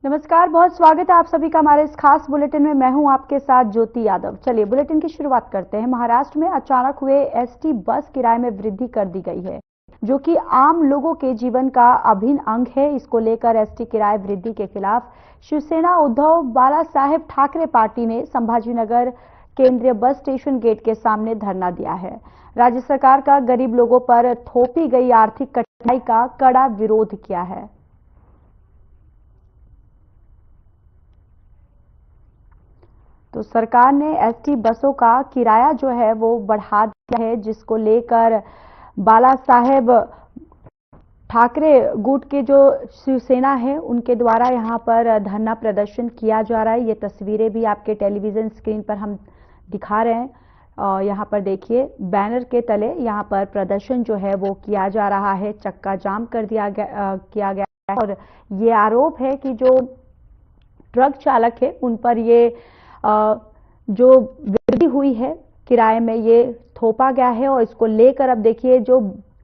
नमस्कार, बहुत स्वागत है आप सभी का हमारे इस खास बुलेटिन में। मैं हूं आपके साथ ज्योति यादव। चलिए बुलेटिन की शुरुआत करते हैं। महाराष्ट्र में अचानक हुए एसटी बस किराए में वृद्धि कर दी गई है, जो कि आम लोगों के जीवन का अभिन्न अंग है। इसको लेकर एसटी किराए वृद्धि के खिलाफ शिवसेना उद्धव बालासाहेब ठाकरे पार्टी ने संभाजीनगर केंद्रीय बस स्टेशन गेट के सामने धरना दिया है। राज्य सरकार का गरीब लोगों पर थोपी गई आर्थिक कठिनाई का कड़ा विरोध किया है। तो सरकार ने एसटी बसों का किराया जो है वो बढ़ा दिया है, जिसको लेकर बाला साहेब ठाकरे गुट के जो शिवसेना है उनके द्वारा यहां पर धरना प्रदर्शन किया जा रहा है। ये तस्वीरें भी आपके टेलीविजन स्क्रीन पर हम दिखा रहे हैं। और यहां पर देखिए बैनर के तले यहां पर प्रदर्शन जो है वो किया जा रहा है। चक्का जाम कर दिया किया गया है और ये आरोप है कि जो ट्रक चालक है उन पर ये जो वृद्धि हुई है किराए में ये थोपा गया है। और इसको लेकर अब देखिए जो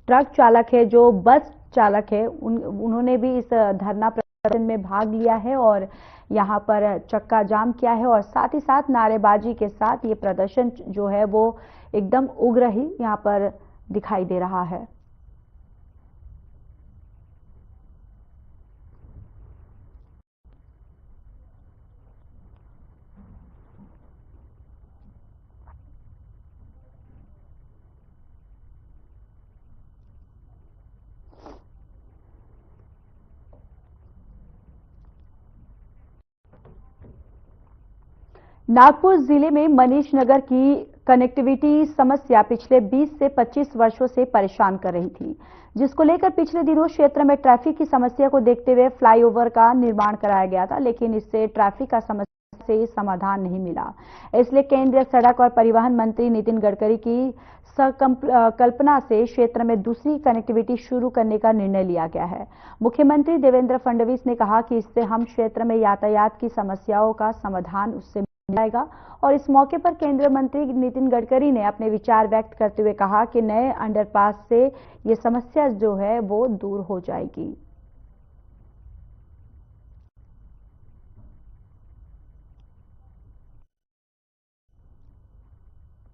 ट्रक चालक है, जो बस चालक है, उन्होंने भी इस धरना प्रदर्शन में भाग लिया है और यहां पर चक्का जाम किया है और साथ ही साथ नारेबाजी के साथ ये प्रदर्शन जो है वो एकदम उग्र ही यहां पर दिखाई दे रहा है। नागपुर जिले में मनीष नगर की कनेक्टिविटी समस्या पिछले 20 से 25 वर्षों से परेशान कर रही थी, जिसको लेकर पिछले दिनों क्षेत्र में ट्रैफिक की समस्या को देखते हुए फ्लाईओवर का निर्माण कराया गया था, लेकिन इससे ट्रैफिक का समस्या से समाधान नहीं मिला। इसलिए केंद्रीय सड़क और परिवहन मंत्री नितिन गडकरी की कल्पना से क्षेत्र में दूसरी कनेक्टिविटी शुरू करने का निर्णय लिया गया है। मुख्यमंत्री देवेंद्र फडणवीस ने कहा कि इससे हम क्षेत्र में यातायात की समस्याओं का समाधान उससे जाएगा। और इस मौके पर केंद्रीय मंत्री नितिन गडकरी ने अपने विचार व्यक्त करते हुए कहा कि नए अंडरपास से ये समस्या जो है वो दूर हो जाएगी।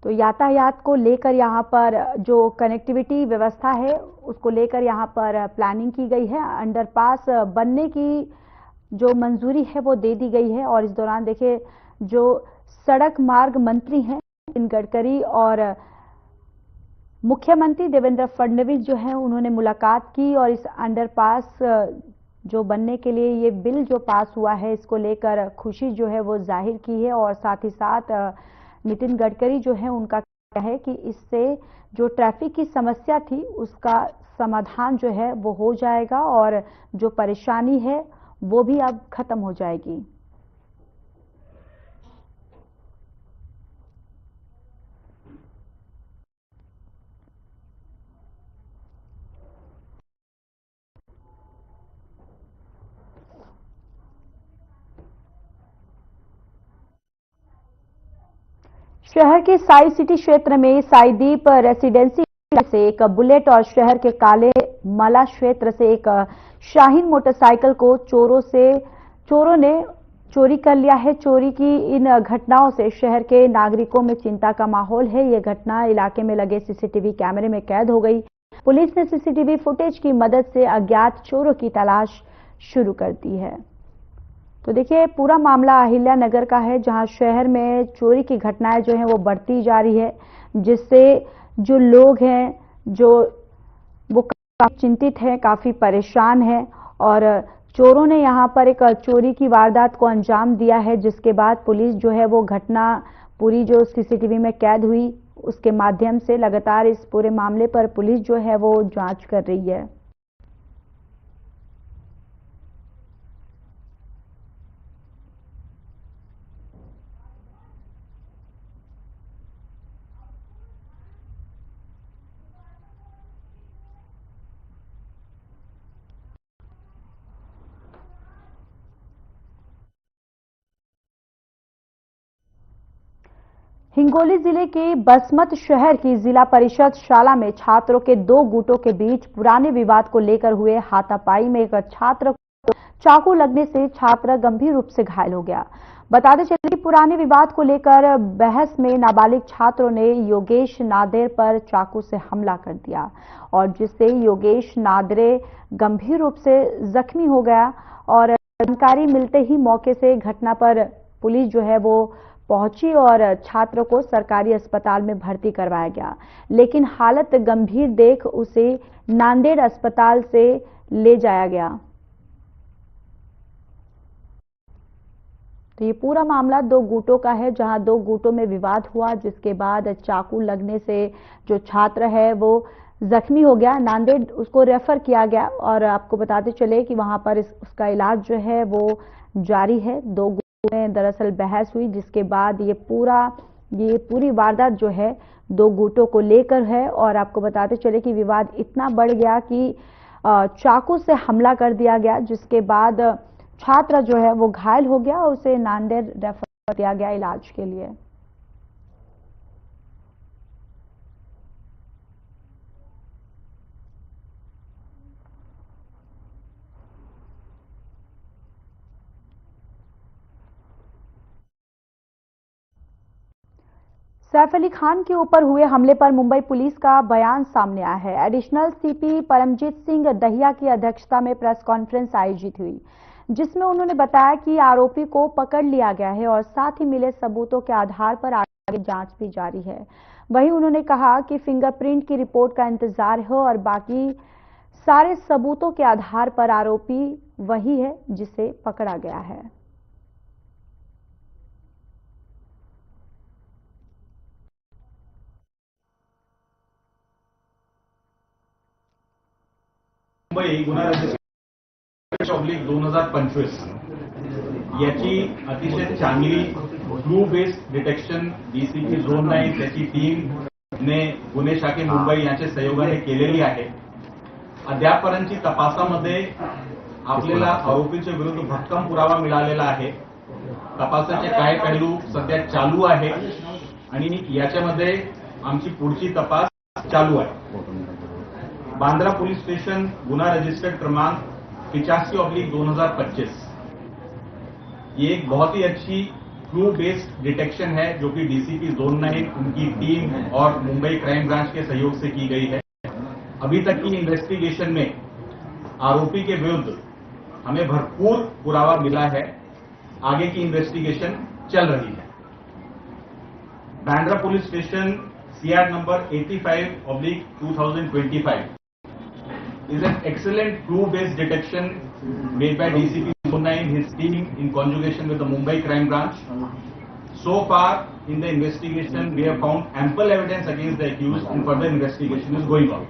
तो यातायात को लेकर यहां पर जो कनेक्टिविटी व्यवस्था है उसको लेकर यहां पर प्लानिंग की गई है। अंडरपास बनने की जो मंजूरी है वो दे दी गई है। और इस दौरान देखिए जो सड़क मार्ग मंत्री हैं नितिन गडकरी और मुख्यमंत्री देवेंद्र फडणवीस जो है उन्होंने मुलाकात की और इस अंडरपास जो बनने के लिए ये बिल जो पास हुआ है इसको लेकर खुशी जो है वो जाहिर की है। और साथ ही साथ नितिन गडकरी जो है उनका कहना है कि इससे जो ट्रैफिक की समस्या थी उसका समाधान जो है वो हो जाएगा और जो परेशानी है वो भी अब खत्म हो जाएगी। शहर के साई सिटी क्षेत्र में साईदीप रेसिडेंसी से एक बुलेट और शहर के काले मला क्षेत्र से एक शाहीन मोटरसाइकिल को चोरों ने चोरी कर लिया है। चोरी की इन घटनाओं से शहर के नागरिकों में चिंता का माहौल है। यह घटना इलाके में लगे सीसीटीवी कैमरे में कैद हो गई। पुलिस ने सीसीटीवी फुटेज की मदद से अज्ञात चोरों की तलाश शुरू कर दी है। तो देखिए पूरा मामला अहिल्या नगर का है, जहां शहर में चोरी की घटनाएं जो हैं वो बढ़ती जा रही है, जिससे जो लोग हैं वो काफी चिंतित हैं, काफी परेशान हैं। और चोरों ने यहां पर एक चोरी की वारदात को अंजाम दिया है, जिसके बाद पुलिस जो है वो घटना पूरी जो सीसीटीवी में कैद हुई उसके माध्यम से लगातार इस पूरे मामले पर पुलिस जो है वो जांच कर रही है। हिंगोली जिले के बसमत शहर की जिला परिषद शाला में छात्रों के दो गुटों के बीच पुराने विवाद को लेकर हुए हाथापाई में एक छात्र को चाकू लगने से छात्र गंभीर रूप से घायल हो गया। बताते चले कि पुराने विवाद को लेकर बहस में नाबालिग छात्रों ने योगेश नादेर पर चाकू से हमला कर दिया और जिससे योगेश नादरे गंभीर रूप से जख्मी हो गया और जानकारी मिलते ही मौके से घटना पर पुलिस जो है वो पहुंची और छात्र को सरकारी अस्पताल में भर्ती करवाया गया, लेकिन हालत गंभीर देख उसे नांदेड़ अस्पताल से ले जाया गया। तो ये पूरा मामला दो गुटों का है, जहां दो गुटों में विवाद हुआ, जिसके बाद चाकू लगने से जो छात्र है वो जख्मी हो गया। नांदेड़ उसको रेफर किया गया और आपको बताते चले कि वहां पर उसका इलाज जो है वो जारी है। दो गुटों में दरअसल बहस हुई, जिसके बाद ये पूरी वारदात जो है दो गुटों को लेकर है और आपको बताते चले कि विवाद इतना बढ़ गया कि चाकू से हमला कर दिया गया, जिसके बाद छात्र जो है वो घायल हो गया और उसे नांदेड़ रेफर कर दिया गया इलाज के लिए। सैफ अली खान के ऊपर हुए हमले पर मुंबई पुलिस का बयान सामने आया है। एडिशनल सीपी परमजीत सिंह दहिया की अध्यक्षता में प्रेस कॉन्फ्रेंस आयोजित हुई, जिसमें उन्होंने बताया कि आरोपी को पकड़ लिया गया है और साथ ही मिले सबूतों के आधार पर आगे जांच भी जारी है। वहीं उन्होंने कहा कि फिंगरप्रिंट की रिपोर्ट का इंतजार है और बाकी सारे सबूतों के आधार पर आरोपी वही है जिसे पकड़ा गया है। मुंबई गुन्हा रजिस्टर ऑब्लिक 2025 याची अतिशय चांगली clue based detection DCP zone 9 त्याची टीम ने गुन्हे शाखे मुंबई यांच्या सहयोगाने केलेली आहे। अद्यापपर्यंतची तपासामध्ये आपल्याला आरोपीच्या विरुद्ध भक्कम पुरावा मिळालेला आहे। तपासाचे काही पहलू सध्या चालू आहे आणि याच्यामध्ये आमची पुढची तपास चालू आहे। बांद्रा पुलिस स्टेशन गुना रजिस्टर्ड क्रमांक 85/2025 ये एक बहुत ही अच्छी क्लू बेस्ड डिटेक्शन है जो कि डीसीपी जोन 9 उनकी टीम और मुंबई क्राइम ब्रांच के सहयोग से की गई है। अभी तक की इन्वेस्टिगेशन में आरोपी के विरुद्ध हमें भरपूर पुरावा मिला है। आगे की इन्वेस्टिगेशन चल रही है। Bandra police station CR number 85/2025 is an excellent clue-based detection made by DCP Zone 9, his team in conjugation with the Mumbai Crime Branch. So far, in the investigation, we have found ample evidence against the accused, and further investigation is going on.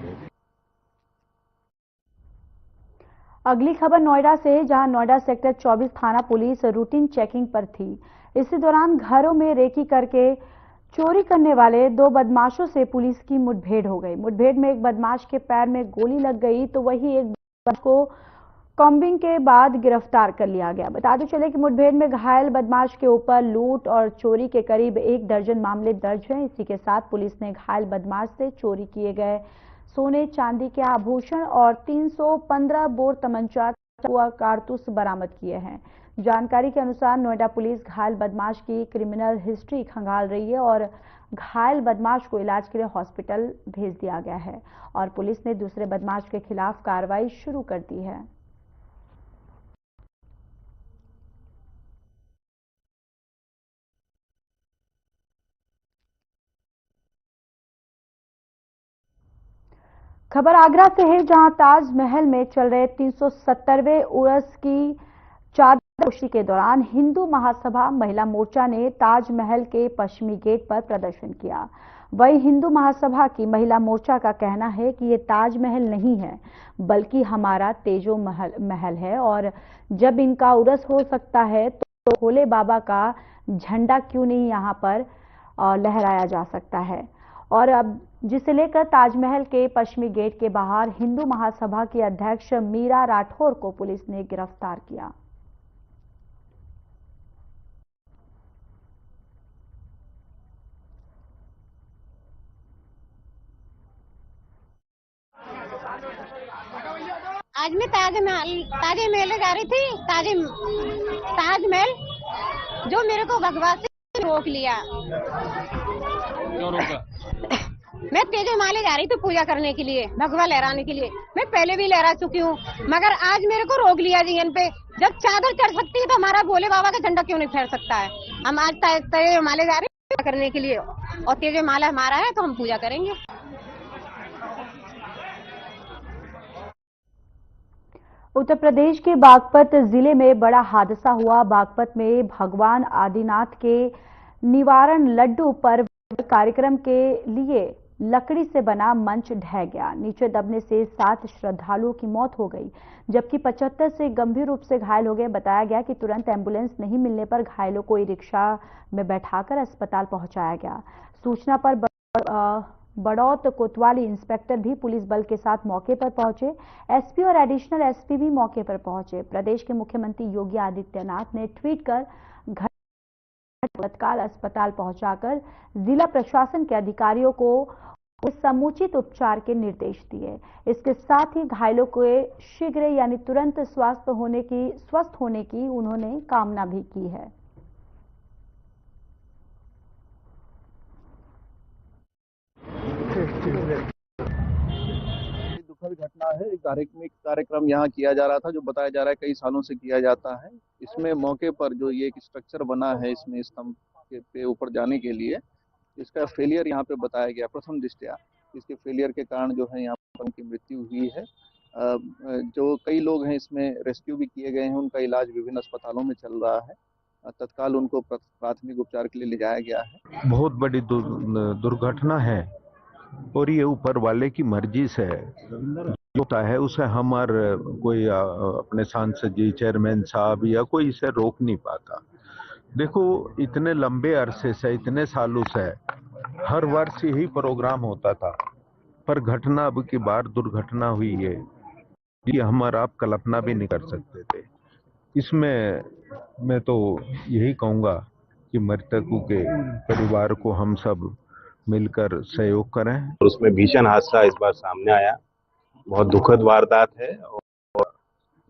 अगली खबर नोएडा से, जहां Noida sector 24 थाना police routine checking पर थी। इसी दौरान घरों में रेकी करके चोरी करने वाले दो बदमाशों से पुलिस की मुठभेड़ हो गई। मुठभेड़ में एक बदमाश के पैर में गोली लग गई तो वही एक बदमाश को कॉम्बिंग के बाद गिरफ्तार कर लिया गया। बताते चले कि मुठभेड़ में घायल बदमाश के ऊपर लूट और चोरी के करीब 1 दर्जन मामले दर्ज हैं। इसी के साथ पुलिस ने घायल बदमाश से चोरी किए गए सोने चांदी के आभूषण और 315 बोर तमंचा कारतूस बरामद किए हैं। जानकारी के अनुसार नोएडा पुलिस घायल बदमाश की क्रिमिनल हिस्ट्री खंगाल रही है और घायल बदमाश को इलाज के लिए हॉस्पिटल भेज दिया गया है और पुलिस ने दूसरे बदमाश के खिलाफ कार्रवाई शुरू कर दी है। खबर आगरा से है, जहां ताजमहल में चल रहे 370वें उर्स की चादरपोशी के दौरान हिंदू महासभा महिला मोर्चा ने ताजमहल के पश्चिमी गेट पर प्रदर्शन किया। वही हिंदू महासभा की महिला मोर्चा का कहना है कि ये ताजमहल नहीं है बल्कि हमारा तेजो महल है और जब इनका उर्स हो सकता है तो भोले बाबा का झंडा क्यों नहीं यहां पर लहराया जा सकता है। और अब जिसे लेकर ताजमहल के पश्चिमी गेट के बाहर हिंदू महासभा की अध्यक्ष मीरा राठौर को पुलिस ने गिरफ्तार किया। आज मैं ताजमहल जा रही थी। ताजमहल जो मेरे को भगवा से रोक लिया। क्यों रोका? मैं तेजोमाले जा रही थी पूजा करने के लिए, भगवा लहराने के लिए। मैं पहले भी लहरा चुकी हूँ, मगर आज मेरे को रोक लिया जीएन पे। जब चादर चढ़ सकती है तो हमारा भोले बाबा का झंडा क्यों नहीं फहर सकता है? हम आज तेजोमाले जा रहे हैं पूजा करने के लिए, और तेजोमाला हमारा है तो हम पूजा करेंगे। उत्तर प्रदेश के बागपत जिले में बड़ा हादसा हुआ। बागपत में भगवान आदिनाथ के निवारण लड्डू पर्व कार्यक्रम के लिए लकड़ी से बना मंच ढह गया। नीचे दबने से 7 श्रद्धालुओं की मौत हो गई, जबकि 75 से गंभीर रूप से घायल हो गए। बताया गया कि तुरंत एम्बुलेंस नहीं मिलने पर घायलों को ई रिक्शा में बैठाकर अस्पताल पहुंचाया गया। सूचना पर बड़ौत कोतवाली इंस्पेक्टर भी पुलिस बल के साथ मौके पर पहुंचे। एसपी और एडिशनल एसपी भी मौके पर पहुंचे। प्रदेश के मुख्यमंत्री योगी आदित्यनाथ ने ट्वीट कर तत्काल अस्पताल पहुंचाकर जिला प्रशासन के अधिकारियों को समुचित उपचार के निर्देश दिए। इसके साथ ही घायलों के शीघ्र यानी तुरंत स्वस्थ होने की उन्होंने कामना भी की है। दुखद घटना है। एक धार्मिक कार्यक्रम यहाँ किया जा रहा था, जो बताया जा रहा है कई सालों से किया जाता है। इसमें मौके पर जो ये एक स्ट्रक्चर बना है, इसमें स्तंभ पे ऊपर जाने के लिए, इसका फेलियर यहाँ पे बताया गया प्रथम दृष्टया। इसके फेलियर के कारण जो है यहाँ पर उनकी मृत्यु हुई है। जो कई लोग हैं इसमें रेस्क्यू भी किए गए हैं, उनका इलाज विभिन्न अस्पतालों में चल रहा है। तत्काल उनको प्राथमिक उपचार के लिए ले जाया गया है। बहुत बड़ी दुर्घटना है और ये ऊपर वाले की मर्जी से होता है। उसे हमारे कोई अपने सांसद जी, चेयरमैन साहब या कोई इसे रोक नहीं पाता। देखो, इतने लंबे अरसे से, इतने सालों से हर वर्ष यही प्रोग्राम होता था, पर घटना अब की बार दुर्घटना हुई है, ये हमारा आप कल्पना भी नहीं कर सकते थे। इसमें मैं तो यही कहूँगा कि मृतकों के परिवार को हम सब मिलकर सहयोग करें। और उसमें भीषण हादसा इस बार सामने आया। बहुत दुखद वारदात है, और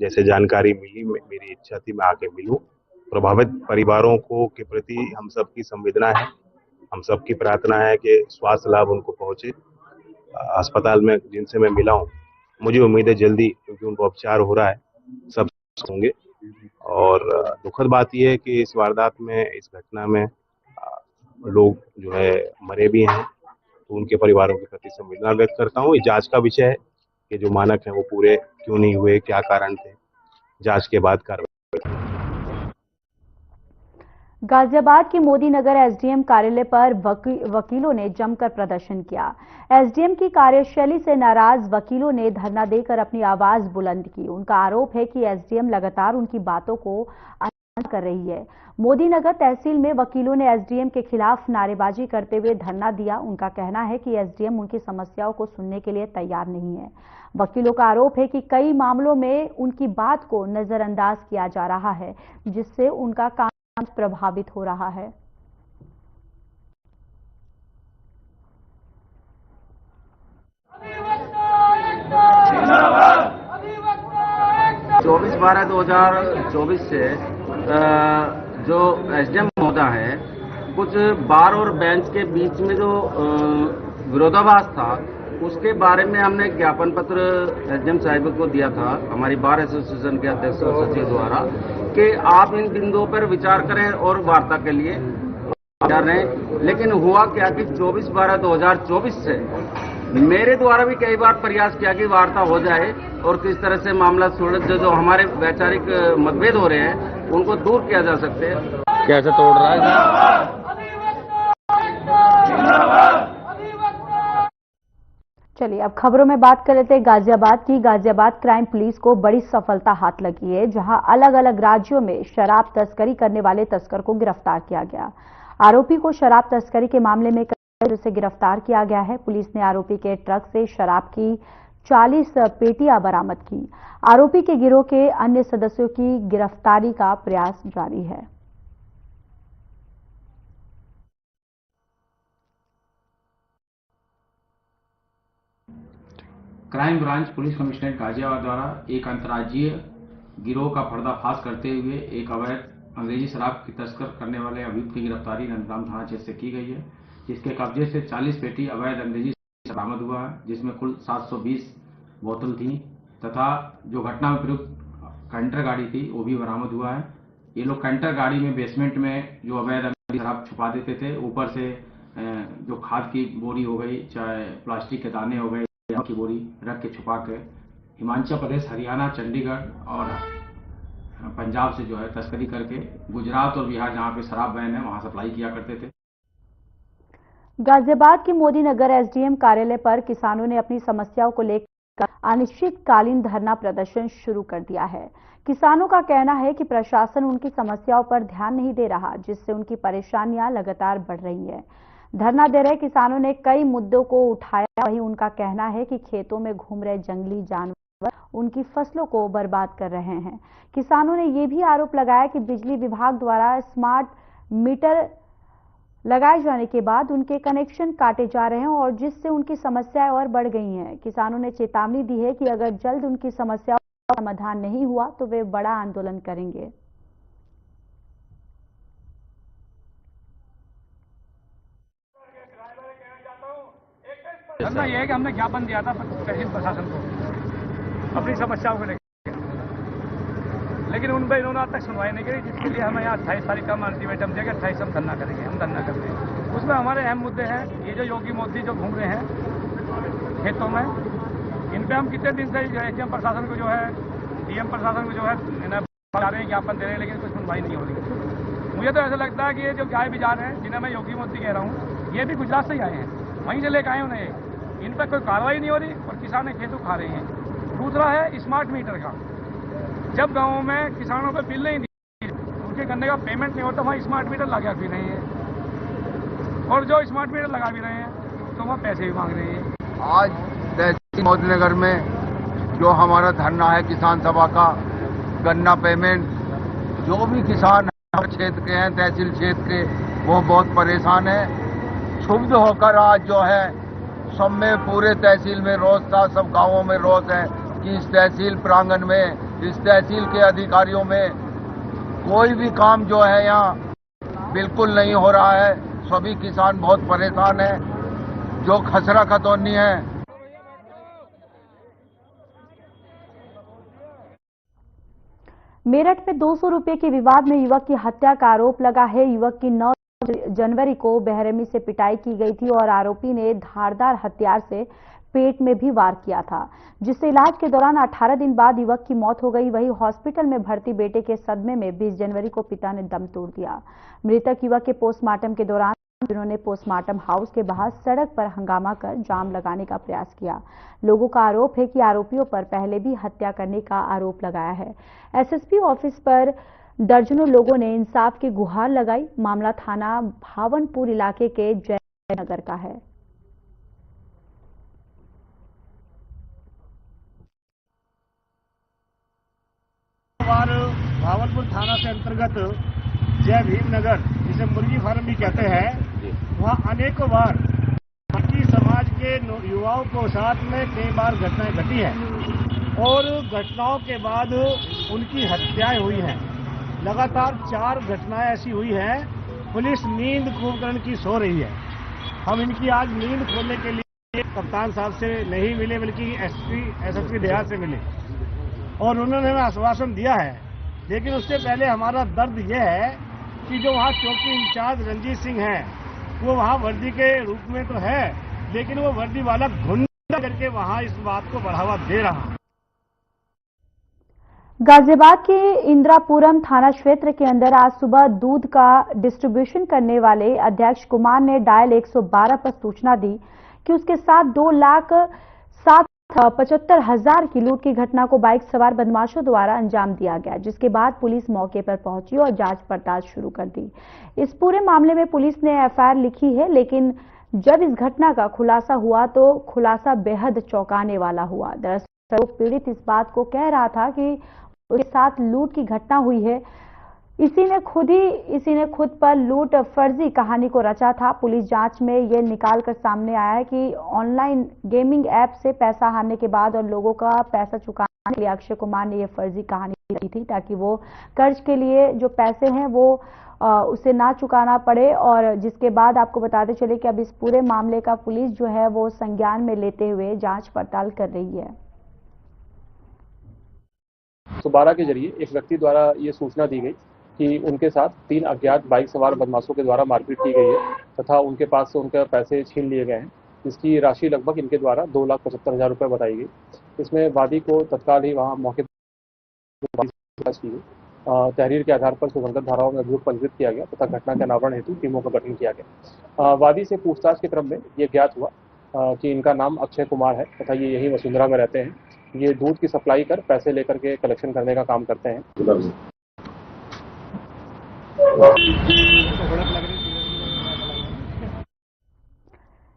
जैसे जानकारी मिली, मेरी इच्छा थी मैं आके मिलूं। प्रभावित परिवारों को के प्रति हम सबकी संवेदना है, हम सबकी प्रार्थना है कि स्वास्थ्य लाभ उनको पहुंचे। अस्पताल में जिनसे मैं मिला हूं, मुझे उम्मीद है जल्दी, क्योंकि उनको उपचार हो रहा है, सब होंगे। और दुखद बात यह है कि इस वारदात में, इस घटना में लोग जो है मरे भी हैं, तो उनके परिवारों के प्रति संवेदना व्यक्त करता हूँ। ये जांच का विषय है कि जो मानक हैं वो पूरे क्यों नहीं हुए, क्या कारण थे, जांच के बाद कार्रवाई। गाजियाबाद के मोदी नगर एसडीएम कार्यालय पर वकीलों ने जमकर प्रदर्शन किया। एसडीएम की कार्यशैली से नाराज वकीलों ने धरना देकर अपनी आवाज बुलंद की। उनका आरोप है कि एसडीएम लगातार उनकी बातों को अनसुना कर रही है। मोदी नगर तहसील में वकीलों ने एसडीएम के खिलाफ नारेबाजी करते हुए धरना दिया। उनका कहना है कि एसडीएम उनकी समस्याओं को सुनने के लिए तैयार नहीं है। वकीलों का आरोप है कि कई मामलों में उनकी बात को नजरअंदाज किया जा रहा है, जिससे उनका काम प्रभावित हो रहा है। चौबीस 12/2024 से जो एसडीएम महोदय है, कुछ बार और बेंच के बीच में जो विरोधाभास था, उसके बारे में हमने ज्ञापन पत्र एसडीएम साहिब को दिया था, हमारी बार एसोसिएशन के अध्यक्ष और सचिव द्वारा, कि आप इन बिंदुओं पर विचार करें और वार्ता के लिए तैयार रहें। लेकिन हुआ क्या कि 24 12/2024 से मेरे द्वारा भी कई बार प्रयास किया कि वार्ता हो जाए और किस तरह से मामला सुलझ, जो हमारे वैचारिक मतभेद हो रहे हैं उनको दूर किया जा सकते हैं। कैसे तोड़ रहा है? चलिए अब खबरों में बात कर लेते हैं गाजियाबाद की। गाजियाबाद क्राइम पुलिस को बड़ी सफलता हाथ लगी है, जहां अलग अलग राज्यों में शराब तस्करी करने वाले तस्कर को गिरफ्तार किया गया। आरोपी को शराब तस्करी के मामले में से गिरफ्तार किया गया है। पुलिस ने आरोपी के ट्रक से शराब की 40 पेटियां बरामद की। आरोपी के गिरोह के अन्य सदस्यों की गिरफ्तारी का प्रयास जारी है। Crime branch police commissionerate Ghaziabad द्वारा एक अंतर्राज्यीय गिरोह का पर्दाफाश करते हुए एक अवैध अंग्रेजी शराब की तस्कर करने वाले अभियुक्त की गिरफ्तारी नंदगांव थाना क्षेत्र से की गई है, जिसके कब्जे से 40 पेटी अवैध अंग्रेजी शराब बरामद हुआ है, जिसमें कुल 720 बोतल थी तथा जो घटना में प्रयुक्त कैंटर गाड़ी थी वो भी बरामद हुआ है। ये लोग कैंटर गाड़ी में बेसमेंट में जो अवैध अंग्रेजी शराब छुपा देते थे, ऊपर से जो खाद की बोरी हो गई, चाहे प्लास्टिक के दाने हो गए की बोरी रख के छुपा के हिमाचल प्रदेश, हरियाणा, चंडीगढ़ और पंजाब से जो है तस्करी करके गुजरात और बिहार जहां पे शराब बैन है वहां सप्लाई किया करते थे। गाजियाबाद के मोदी नगर एसडीएम कार्यालय पर किसानों ने अपनी समस्याओं को लेकर अनिश्चितकालीन धरना प्रदर्शन शुरू कर दिया है। किसानों का कहना है कि प्रशासन उनकी समस्याओं पर ध्यान नहीं दे रहा, जिससे उनकी परेशानियां लगातार बढ़ रही है। धरना दे रहे किसानों ने कई मुद्दों को उठाया। वहीं उनका कहना है कि खेतों में घूम रहे जंगली जानवर उनकी फसलों को बर्बाद कर रहे हैं। किसानों ने यह भी आरोप लगाया कि बिजली विभाग द्वारा स्मार्ट मीटर लगाए जाने के बाद उनके कनेक्शन काटे जा रहे हैं और जिससे उनकी समस्याएं और बढ़ गई हैं। किसानों ने चेतावनी दी है कि अगर जल्द उनकी समस्याओं का समाधान नहीं हुआ तो वे बड़ा आंदोलन करेंगे। धरना यह है कि हमने ज्ञापन दिया था तहसील प्रशासन को अपनी समस्याओं को लेकर, लेकिन उन पर इन्होंने आज तक सुनवाई नहीं करी, जिसके लिए हमें यहाँ 28 तारीख का अल्टीमेटम दिया कि 28 हम धरना करेंगे। हम धरना करते हैं, उसमें हमारे अहम मुद्दे हैं ये जो योगी मोदी जो घूम रहे हैं खेतों में, इन पर हम कितने दिन से एसडीएम प्रशासन को जो है डीएम प्रशासन को जो है बता रहे हैं, ज्ञापन दे रहे हैं, लेकिन कुछ सुनवाई नहीं हो रही। मुझे तो ऐसा लगता है कि ये जो गाय बिजार हैं जिन्हें मैं योगी मोदी कह रहा हूँ, ये भी गुजरात से ही आए हैं, वहीं से लेकर आए उन्हें, इन पर कोई कार्रवाई नहीं हो रही और किसान खेतों खा रहे हैं। दूसरा है स्मार्ट मीटर का, जब गाँव में किसानों को बिल नहीं दी, उनके गन्ने का पेमेंट नहीं होता, वहाँ स्मार्ट मीटर लगा भी रहे हैं और जो स्मार्ट मीटर लगा भी रहे हैं तो वहाँ पैसे भी मांग रहे हैं। आज तहसील मोदीनगर में जो हमारा धरना है किसान सभा का, गन्ना पेमेंट, जो भी किसान क्षेत्र के हैं तहसील क्षेत्र के, वो बहुत परेशान है। क्षुब्ध होकर आज जो है सब में पूरे तहसील में रोष था, सब गांवों में रोष है कि इस तहसील प्रांगण में, इस तहसील के अधिकारियों में कोई भी काम जो है यहाँ बिल्कुल नहीं हो रहा है। सभी किसान बहुत परेशान है। जो खसरा खतौनी है, मेरठ में 200 रुपए के विवाद में युवक की हत्या का आरोप लगा है। युवक की 9 जनवरी को बेरहमी से पिटाई की गई थी और आरोपी ने धारदार हथियार से पेट में भी वार किया था, जिससे इलाज के दौरान 18 दिन बाद युवक की मौत हो गई। वहीं हॉस्पिटल में भर्ती बेटे के सदमे में 20 जनवरी को पिता ने दम तोड़ दिया। मृतक युवक के पोस्टमार्टम के दौरान जिन्होंने पोस्टमार्टम हाउस के बाहर सड़क पर हंगामा कर जाम लगाने का प्रयास किया। लोगों का आरोप है कि आरोपियों पर पहले भी हत्या करने का आरोप लगाया है। एसएसपी ऑफिस पर दर्जनों लोगों ने इंसाफ की गुहार लगाई। मामला थाना भावनपुर इलाके के जयनगर का है। भावनपुर थाना से अंतर्गत जय भीम नगर, जिसे मुर्गी फार्म भी कहते हैं, वहाँ अनेकों बार बाकी समाज के युवाओं को साथ में कई बार घटनाएं घटी हैं और घटनाओं के बाद उनकी हत्याएं हुई हैं। लगातार 4 घटनाएं ऐसी हुई हैं। पुलिस नींद कुंभकर्ण की सो रही है। हम इनकी आज नींद खोलने के लिए कप्तान साहब से नहीं मिले, बल्कि एसएसपी देहात से मिले और उन्होंने हमें आश्वासन दिया है। लेकिन उससे पहले हमारा दर्द यह है कि जो वहाँ चौकी इंचार्ज रंजीत सिंह है, वो वहाँ वर्दी के रूप में तो है, लेकिन वो वर्दी वाला गुंडा करके वहाँ इस बात को बढ़ावा दे रहा है। गाजियाबाद के इंदिरापुरम थाना क्षेत्र के अंदर आज सुबह दूध का डिस्ट्रीब्यूशन करने वाले अध्यक्ष कुमार ने डायल 112 पर सूचना दी कि उसके साथ 2,75,000 की लूट की घटना को बाइक सवार बदमाशों द्वारा अंजाम दिया गया, जिसके बाद पुलिस मौके पर पहुंची और जांच पड़ताल शुरू कर दी। इस पूरे मामले में पुलिस ने एफआईआर लिखी है, लेकिन जब इस घटना का खुलासा हुआ तो खुलासा बेहद चौंकाने वाला हुआ। दरअसल पीड़ित इस बात को कह रहा था कि उसके साथ लूट की घटना हुई है। इसी ने खुद पर लूट फर्जी कहानी को रचा था। पुलिस जांच में ये निकाल कर सामने आया है कि ऑनलाइन गेमिंग ऐप से पैसा हारने के बाद और लोगों का पैसा चुकाने के लिए अक्षय कुमार ने ये फर्जी कहानी रची थी ताकि वो कर्ज के लिए जो पैसे हैं वो उसे ना चुकाना पड़े। और जिसके बाद आपको बताते चले कि अब इस पूरे मामले का पुलिस जो है वो संज्ञान में लेते हुए जांच पड़ताल कर रही है। 112 के जरिए एक व्यक्ति द्वारा ये सूचना दी गई कि उनके साथ 3 अज्ञात बाइक सवार बदमाशों के द्वारा मारपीट की गई है तथा उनके पास से उनके पैसे छीन लिए गए हैं, जिसकी राशि लगभग इनके द्वारा 2,75,000 रुपये बताई गई। इसमें वादी को तत्काल ही वहां मौके पर की गई। तहरीर के आधार पर सुगंधित धाराओं में अभियोग पंजीकृत किया गया तथा घटना के अनावरण हेतु टीमों का गठन किया गया। वादी से पूछताछ के क्रम में ये ज्ञात हुआ कि इनका नाम अक्षय कुमार है तथा ये यही वसुंधरा में रहते हैं। ये दूध की सप्लाई कर पैसे लेकर के कलेक्शन करने का काम करते हैं।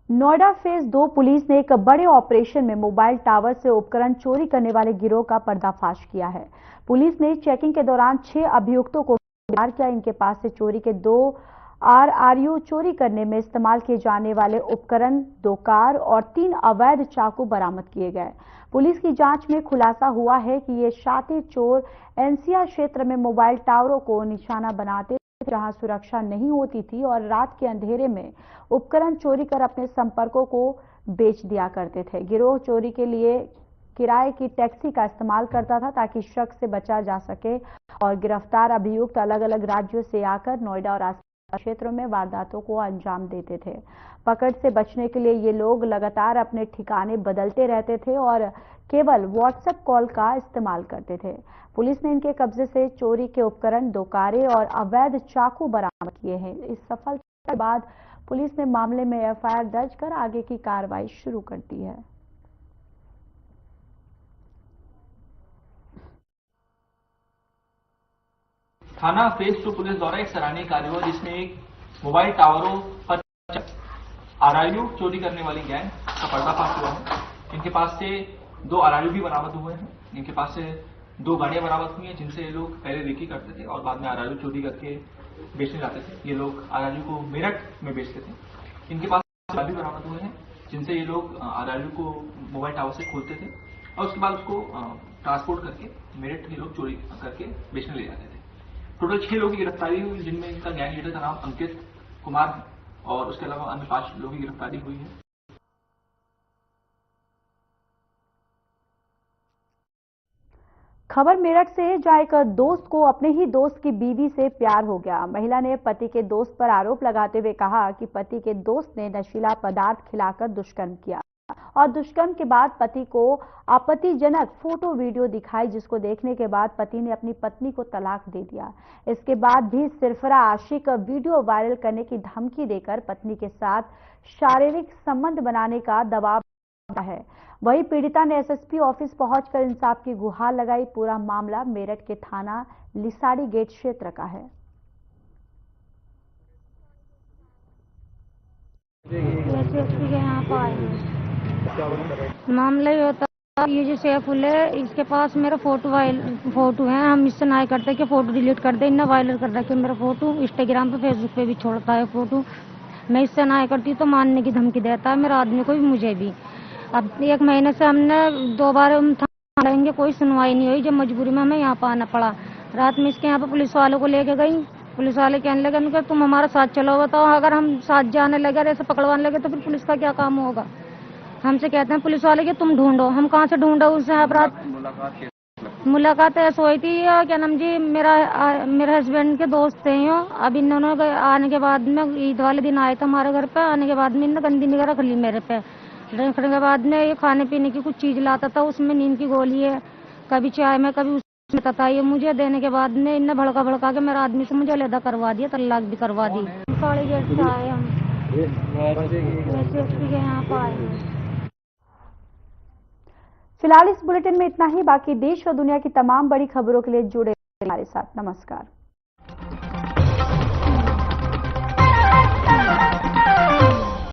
नोएडा फेज 2 पुलिस ने एक बड़े ऑपरेशन में मोबाइल टावर से उपकरण चोरी करने वाले गिरोह का पर्दाफाश किया है। पुलिस ने चेकिंग के दौरान 6 अभियुक्तों को गिरफ्तार किया। इनके पास से चोरी के 2 RRU चोरी करने में इस्तेमाल किए जाने वाले उपकरण, 2 कार और 3 अवैध चाकू बरामद किए गए। पुलिस की जांच में खुलासा हुआ है कि ये शातिर चोर NCR क्षेत्र में मोबाइल टावरों को निशाना बनाते जहां सुरक्षा नहीं होती थी और रात के अंधेरे में उपकरण चोरी कर अपने संपर्कों को बेच दिया करते थे। गिरोह चोरी के लिए किराए की टैक्सी का इस्तेमाल करता था ताकि शक से बचा जा सके और गिरफ्तार अभियुक्त अलग अलग राज्यों से आकर नोएडा और आसपास क्षेत्रों में वारदातों को अंजाम देते थे। पकड़ से बचने के लिए ये लोग लगातार अपने ठिकाने बदलते रहते थे और केवल व्हाट्सएप कॉल का इस्तेमाल करते थे। पुलिस ने इनके कब्जे से चोरी के उपकरण, 2 कारें और अवैध चाकू बरामद किए हैं। इस सफलता के बाद पुलिस ने मामले में FIR दर्ज कर आगे की कार्रवाई शुरू कर दी है। थाना फेज 2 पुलिस द्वारा एक सराहनीय कार्य हुआ जिसमें एक मोबाइल टावरों पर RRU चोरी करने वाली गैंग का पर्दाफाश हुआ है। इनके पास से 2 RRU भी बरामद हुए हैं। इनके पास से 2 गाड़ियां बरामद हुई हैं जिनसे ये लोग पहले रेकी करते थे और बाद में RRU चोरी करके बेचने जाते थे। ये लोग RRU को मेरठ में बेचते थे। इनके पास भी बरामद हुए हैं जिनसे ये लोग RRU को मोबाइल टावर से खोलते थे और उसके बाद उसको ट्रांसपोर्ट करके मेरठ ये लोग चोरी करके बेचने ले जाते थे। टोटल 6 लोगों की गिरफ्तारी हुई जिनमें इनका गैंग लीडर का नाम अंकित कुमार है और उसके अलावा अन्य 5 लोगों की गिरफ्तारी हुई है। खबर मेरठ से, जहां एक दोस्त को अपने ही दोस्त की बीवी से प्यार हो गया। महिला ने पति के दोस्त पर आरोप लगाते हुए कहा कि पति के दोस्त ने नशीला पदार्थ खिलाकर दुष्कर्म किया और दुष्कर्म के बाद पति को आपत्तिजनक फोटो वीडियो दिखाई, जिसको देखने के बाद पति ने अपनी पत्नी को तलाक दे दिया। इसके बाद भी सिरफरा आशिक वीडियो वायरल करने की धमकी देकर पत्नी के साथ शारीरिक संबंध बनाने का दबाव है। वहीं पीड़िता ने SSP ऑफिस पहुंचकर इंसाफ की गुहार लगाई। पूरा मामला मेरठ के थाना लिसाड़ी गेट क्षेत्र का है। मामला ये होता है, ये जो सैफुल है इसके पास मेरा फोटो है। हम इससे ना करते कि फोटो डिलीट कर दे, इतना वायरल कर रखे मेरा फोटो इंस्टाग्राम पे फेसबुक पे भी छोड़ता है फोटो। मैं इससे ना करती तो मानने की धमकी देता है मेरा आदमी को भी मुझे भी। अब 1 महीने से हमने 2 बार रहेंगे, कोई सुनवाई नहीं हुई। जब मजबूरी में हमें यहाँ पर आना पड़ा। रात में इसके यहाँ पे पुलिस वालों को लेके गई। पुलिस वाले कहने लगे तुम हमारे साथ चलो। बताओ अगर हम साथ जाने लगे और ऐसे पकड़वाने लगे तो फिर पुलिस का क्या काम होगा। हमसे कहते हैं पुलिस वाले कि तुम ढूंढो। हम कहाँ से ढूंढो उससे। अपराध मुलाकात ऐसे हुई थी, क्या नाम जी, मेरे हस्बैंड के दोस्त थे यो। अब इन्होंने आने के बाद में ईद वाले दिन आए थे हमारे घर पे। आने के बाद में इन्होंने गंदी निगाह रख ली मेरे पे। रखने के बाद में ये खाने पीने की कुछ चीज लाता था, उसमें नींद की गोली है, कभी चाय में कभी उसमें तथा। ये मुझे देने के बाद में इन्हें भड़का के मेरा आदमी से मुझे अलग करवा दिया, तलाक भी करवा दी। साड़ी गेट से आए हम, यहाँ पर आए। फिलहाल इस बुलेटिन में इतना ही। बाकी देश और दुनिया की तमाम बड़ी खबरों के लिए जुड़े हमारे साथ। नमस्कार।